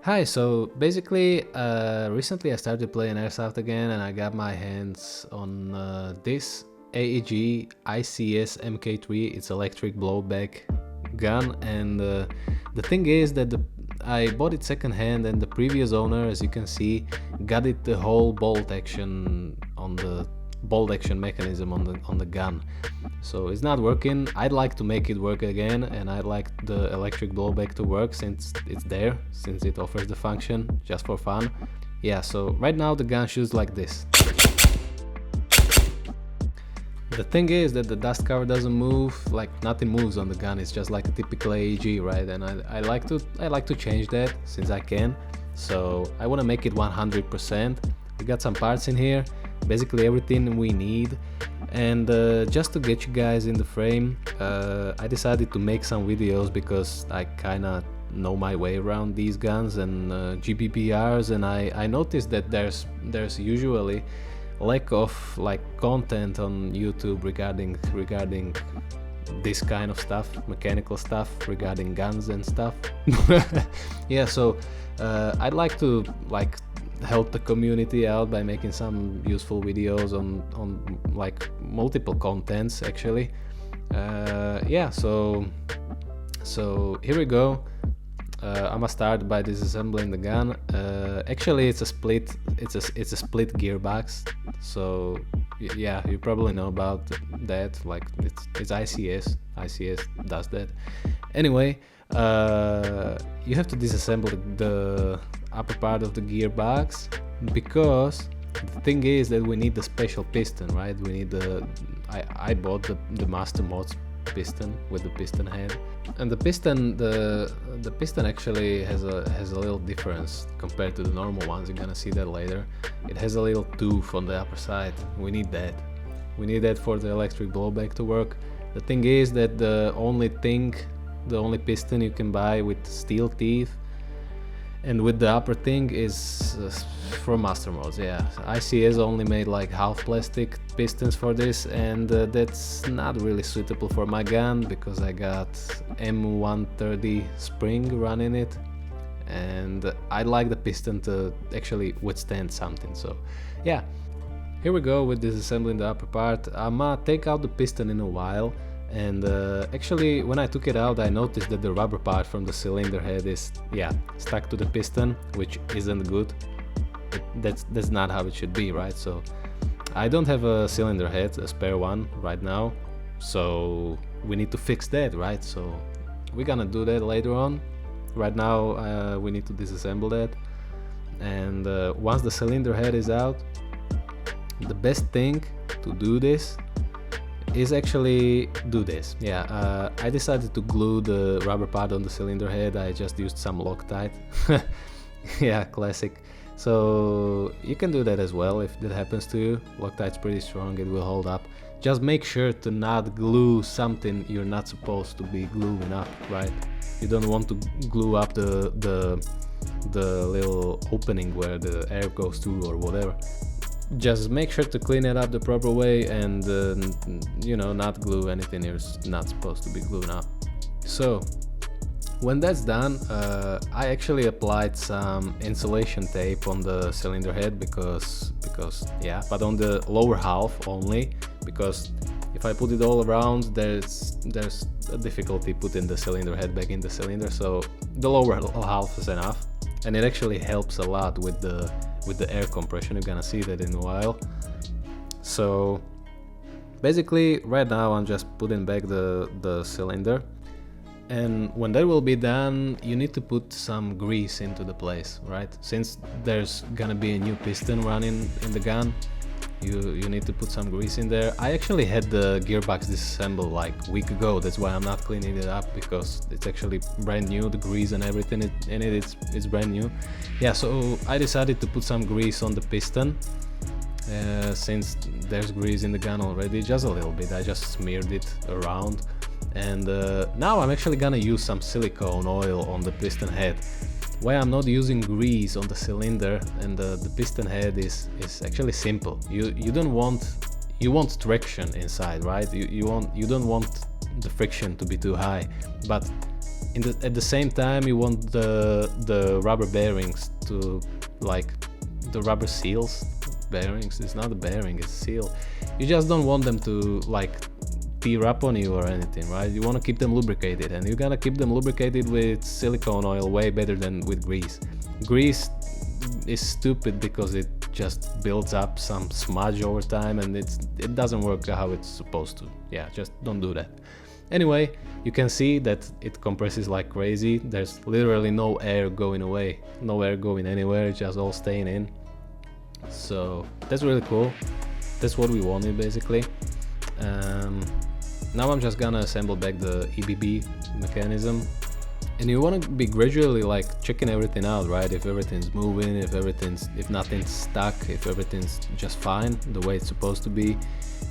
Hi, so basically, recently I started playing Airsoft again and I got my hands on this AEG ICS mk.3. It's electric blowback gun, and the thing is that I bought it secondhand, and the previous owner, as you can see, got it the whole bolt action on the bolt action mechanism on the gun. So it's not working. I'd like to make it work again, and I'd like the electric blowback to work since it's there, since it offers the function just for fun. Yeah, so right now the gun shoots like this. The thing is that the dust cover doesn't move, like nothing moves on the gun. It's just like a typical AEG, right? And I like to change that since I can. So I want to make it 100%. We got some parts in here, basically everything we need. And just to get you guys in the frame, I decided to make some videos because I kinda know my way around these guns and GBBRs, and I noticed that there's usually lack of like content on YouTube regarding this kind of stuff, mechanical stuff, regarding guns and stuff. Yeah, so I'd like to like help the community out by making some useful videos on like multiple contents actually. Yeah, so here we go. I'ma start by disassembling the gun. Actually it's a split gearbox, so yeah, you probably know about that, like it's ICS does that. Anyway, you have to disassemble the upper part of the gearbox, because the thing is that we need the special piston, right? We need I bought the Master Mods piston with the piston head, and the piston actually has a little difference compared to the normal ones. You're gonna see that later. It has a little tooth on the upper side. We need that for the electric blowback to work. The thing is that the only piston you can buy with steel teeth and with the upper thing is from Master Mods. Yeah, ICS only made like half plastic pistons for this, and that's not really suitable for my gun because I got M130 spring running it, and I'd like the piston to actually withstand something. So yeah, here we go with disassembling the upper part. I'ma take out the piston in a while. And actually, when I took it out, I noticed that the rubber part from the cylinder head is, yeah, stuck to the piston, which isn't good. That's not how it should be, right? So I don't have a cylinder head, a spare one right now, so we need to fix that, right? So we're gonna do that later on. Right now we need to disassemble that, and once the cylinder head is out, the best thing to do this is actually do this. Yeah, I decided to glue the rubber part on the cylinder head. I just used some Loctite. Yeah, classic. So you can do that as well if that happens to you. Loctite's pretty strong, it will hold up. Just make sure to not glue something you're not supposed to be gluing up, right? You don't want to glue up the little opening where the air goes through or whatever. Just make sure to clean it up the proper way and you know, not glue anything you're not supposed to be gluing up. So when that's done, I actually applied some insulation tape on the cylinder head because yeah, but on the lower half only, because if I put it all around, there's a difficulty putting the cylinder head back in the cylinder. So the lower half is enough, and it actually helps a lot with the air compression. You're gonna see that in a while. So basically right now I'm just putting back the cylinder, and when that will be done, you need to put some grease into the place, right? Since there's gonna be a new piston running in the gun, you need to put some grease in there. I actually had the gearbox disassembled like a week ago. That's why I'm not cleaning it up, because it's actually brand new. The grease and everything in it is brand new. Yeah, so I decided to put some grease on the piston, since there's grease in the gun already, just a little bit. I just smeared it around, and now I'm actually gonna use some silicone oil on the piston head. Why I'm not using grease on the cylinder and the piston head is actually simple. You want traction inside, right? You don't want the friction to be too high, but at the same time you want the rubber bearings to, like, the rubber seals, bearings, it's not a bearing, it's a seal. You just don't want them to like tear up on you or anything, right? You want to keep them lubricated, and you're gonna keep them lubricated with silicone oil way better than with grease. Grease is stupid because it just builds up some smudge over time, and it doesn't work how it's supposed to. Yeah, just don't do that. Anyway, you can see that it compresses like crazy. There's literally no air going away, no air going anywhere, it's just all staying in. So that's really cool. That's what we wanted basically. Now I'm just gonna assemble back the EBB mechanism. And you want to be gradually like checking everything out, right? If everything's moving, if nothing's stuck, if everything's just fine the way it's supposed to be.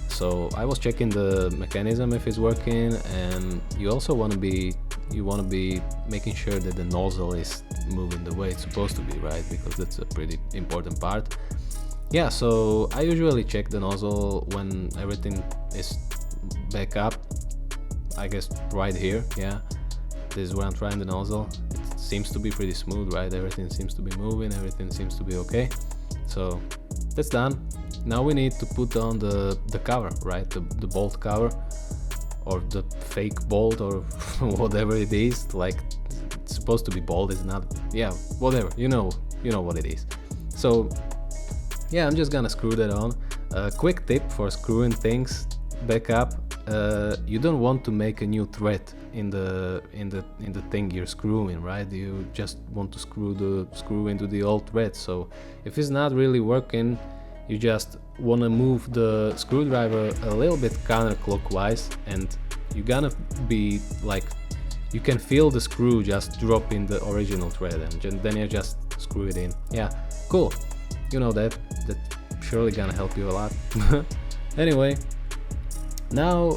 So I was checking the mechanism if it's working, and you also want to be making sure that the nozzle is moving the way it's supposed to be, right? Because that's a pretty important part. Yeah, so I usually check the nozzle when everything is back up, I guess right here. Yeah, this is where I'm trying the nozzle. It seems to be pretty smooth, right? Everything seems to be moving, everything seems to be okay. So that's done. Now we need to put on the cover, right? The bolt cover, or the fake bolt, or whatever it is. Like, it's supposed to be bolt, it's not. Yeah, whatever. You know what it is. So yeah, I'm just gonna screw that on. Quick tip for screwing things back up: you don't want to make a new thread in the thing you're screwing, right? You just want to screw into the old thread. So if it's not really working, you just want to move the screwdriver a little bit counterclockwise, and you're gonna be like, you can feel the screw just drop in the original thread, and then you just screw it in. Yeah, cool. You know that's surely gonna help you a lot. Anyway, now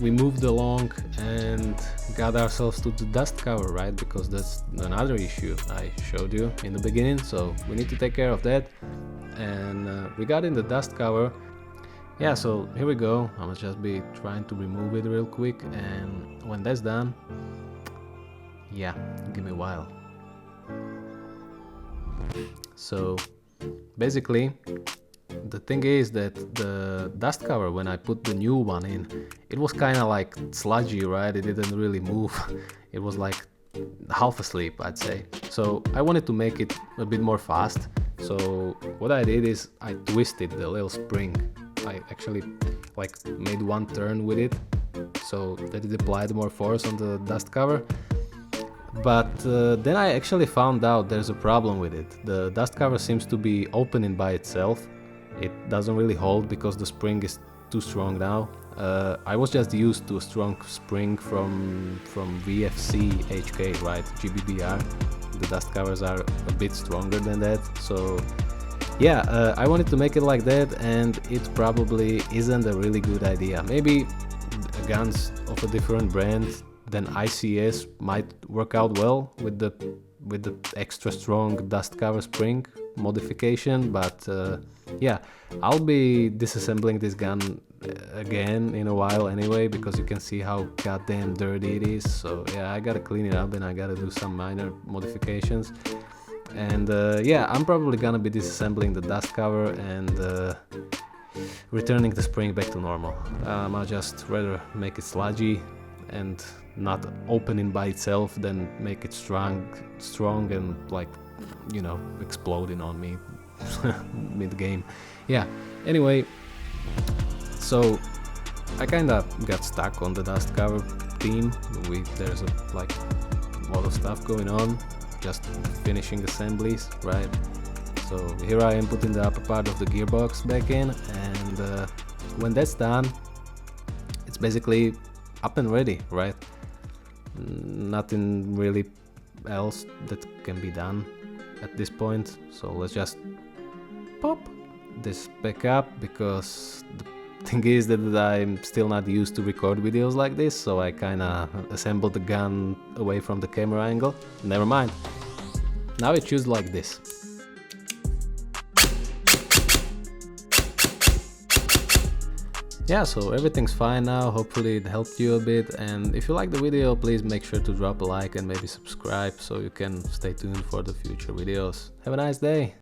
we moved along and got ourselves to the dust cover, right? Because that's another issue I showed you in the beginning, so we need to take care of that. And we got in the dust cover. Yeah, so here we go. I'm gonna just be trying to remove it real quick, and when that's done, yeah, give me a while. So basically, the thing is that the dust cover, when I put the new one in, it was kind of like sludgy, right? It didn't really move. It was like half asleep, I'd say. So I wanted to make it a bit more fast. So what I did is I twisted the little spring. I actually like made one turn with it so that it applied more force on the dust cover. But then I actually found out there's a problem with it. The dust cover seems to be opening by itself. It doesn't really hold because the spring is too strong now. I was just used to a strong spring from VFC HK, right? GBBR. The dust covers are a bit stronger than that. So yeah, I wanted to make it like that, and it probably isn't a really good idea. Maybe guns of a different brand than ICS might work out well with the extra strong dust cover spring modification, but yeah, I'll be disassembling this gun again in a while anyway, because you can see how goddamn dirty it is. So yeah, I gotta clean it up and I gotta do some minor modifications. And yeah, I'm probably gonna be disassembling the dust cover and returning the spring back to normal. I'll just rather make it sludgy and not opening by itself than make it strong and, like, you know, exploding on me mid-game. Yeah, anyway, so I kinda got stuck on the dust cover theme. There's a lot of stuff going on, just finishing assemblies, right? So here I am putting the upper part of the gearbox back in, and when that's done, it's basically up and ready, right? Nothing really else that can be done at this point. So let's just pop this back up, because the thing is that I'm still not used to record videos like this, so I kinda assembled the gun away from the camera angle. Never mind. Now it shoots like this. yeah, so everything's fine now. Hopefully it helped you a bit, and if you like the video, please make sure to drop a like and maybe subscribe so you can stay tuned for the future videos. Have a nice day.